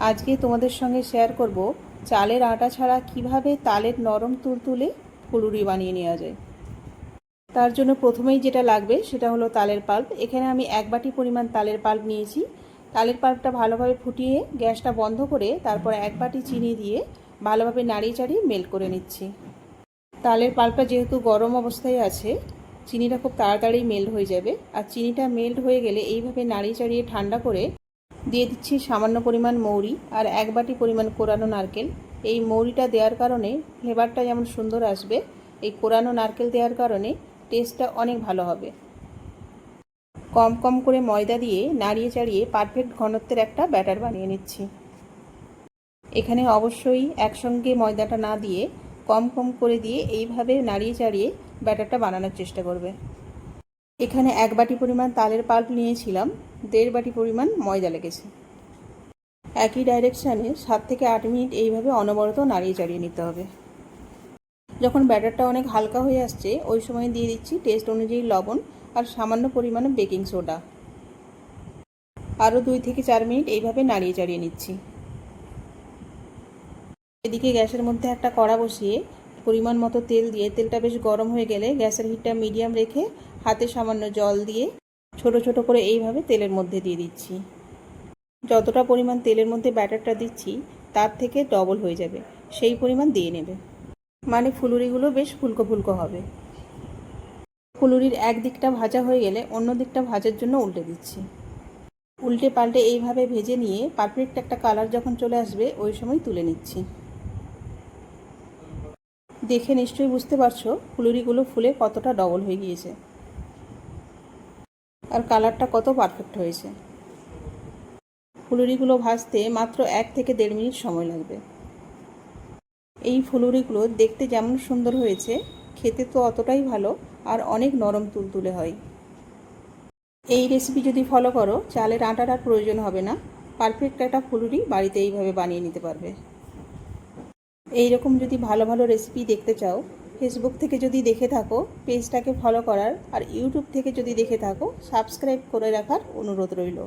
আজকে তোমাদের সঙ্গে শেয়ার করব চালের আটা ছাড়া কিভাবে তালের নরম তুলতুলে ফুলুরি বানিয়ে নেওয়া যায়। তার জন্য প্রথমেই যেটা লাগবে সেটা হলো তালের পাল্প। এখানে আমি 1 বাটি পরিমাণ তালের পাল্প নিয়েছি। তালের পাল্পটা ভালোভাবে ফুটিয়ে গ্যাসটা বন্ধ করে তারপর 1 বাটি চিনি দিয়ে ভালোভাবে নাড়িয়ে চাড়িয়ে মেল্ট করে নিচ্ছি। তালের পাল্পটা যেহেতু গরম অবস্থায় আছে, চিনিটা খুব তাড়াতাড়ি মেল্ট হয়ে যাবে। আর চিনিটা মেল্ট হয়ে গেলে এইভাবে নাড়িয়ে চাড়িয়ে ঠান্ডা করে দিয়ে দিচ্ছি সামান্য পরিমাণ মৌরি আর 1 বাটি পরিমাণ কোরানো নারকেল। এই মৌরিটা দেওয়ার কারণে ফ্লেভারটা যেমন সুন্দর আসবে, এই কোরানো নারকেল দেওয়ার কারণে টেস্টটা অনেক ভালো হবে। কম কম করে ময়দা দিয়ে নাড়িয়ে চাড়িয়ে পারফেক্ট ঘনত্বের একটা ব্যাটার বানিয়ে নিচ্ছি। এখানে অবশ্যই একসঙ্গে ময়দাটা না দিয়ে কম কম করে দিয়ে এইভাবে নাড়িয়ে চাড়িয়ে ব্যাটারটা বানানোর চেষ্টা করবে। এখানে 1 বাটি পরিমাণ তালের পাল্প নিয়েছিলাম, 1.5 বাটি পরিমাণ ময়দা লেগেছে। একই ডাইরেকশানে 7 থেকে 8 মিনিট এইভাবে অনবরত নাড়িয়ে চাড়িয়ে নিতে হবে। যখন ব্যাটারটা অনেক হালকা হয়ে আসছে, ওই সময় দিয়ে দিচ্ছি টেস্ট অনুযায়ী লবণ আর সামান্য পরিমাণে বেকিং সোডা। আরও 2 থেকে 4 মিনিট এইভাবে নাড়িয়ে চাড়িয়ে নিচ্ছি। এদিকে গ্যাসের মধ্যে একটা কড়া বসিয়ে পরিমাণ মতো তেল দিয়ে তেলটা বেশ গরম হয়ে গেলে গ্যাসের হিটটা মিডিয়াম রেখে হাতে সামান্য জল দিয়ে ছোট ছোট করে এইভাবে তেলের মধ্যে দিয়ে দিচ্ছি। যতটা পরিমাণ তেলের মধ্যে ব্যাটারটা দিচ্ছি তার থেকে ডবল হয়ে যাবে, সেই পরিমাণ দিয়ে নেবে, মানে ফুলুরিগুলো বেশ ফুলকো ফুলকো হবে। ফুলুরির এক দিকটা ভাজা হয়ে গেলে অন্য দিকটা ভাজার জন্য উল্টে দিচ্ছি। উল্টে পাল্টে এইভাবে ভেজে নিয়ে পারফেক্ট একটা কালার যখন চলে আসবে ওই সময় তুলে নিচ্ছি। দেখে নিশ্চয়ই বুঝতে পারছো ফুলুরিগুলো ফুলে কতটা ডবল হয়ে গিয়েছে আর কালারটা কত পারফেক্ট হয়েছে। ফুলুরিগুলো ভাজতে মাত্র 1 থেকে 1.5 মিনিট সময় লাগবে। এই ফুলুরিগুলো দেখতে যেমন সুন্দর হয়েছে, খেতে তো অতটাই ভালো আর অনেক নরম তুলতুলে হয়। এই রেসিপি যদি ফলো করো চালের আটার আর প্রয়োজন হবে না, পারফেক্ট একটা ফুলুরি বাড়িতে এইভাবে বানিয়ে নিতে পারবে। এই রকম যদি ভালো ভালো রেসিপি দেখতে চাও, ফেসবুক থেকে যদি দেখে থাকো পেজটাকে ফলো করার, আর ইউটিউব থেকে যদি দেখে থাকো সাবস্ক্রাইব করে রাখার অনুরোধ রইল।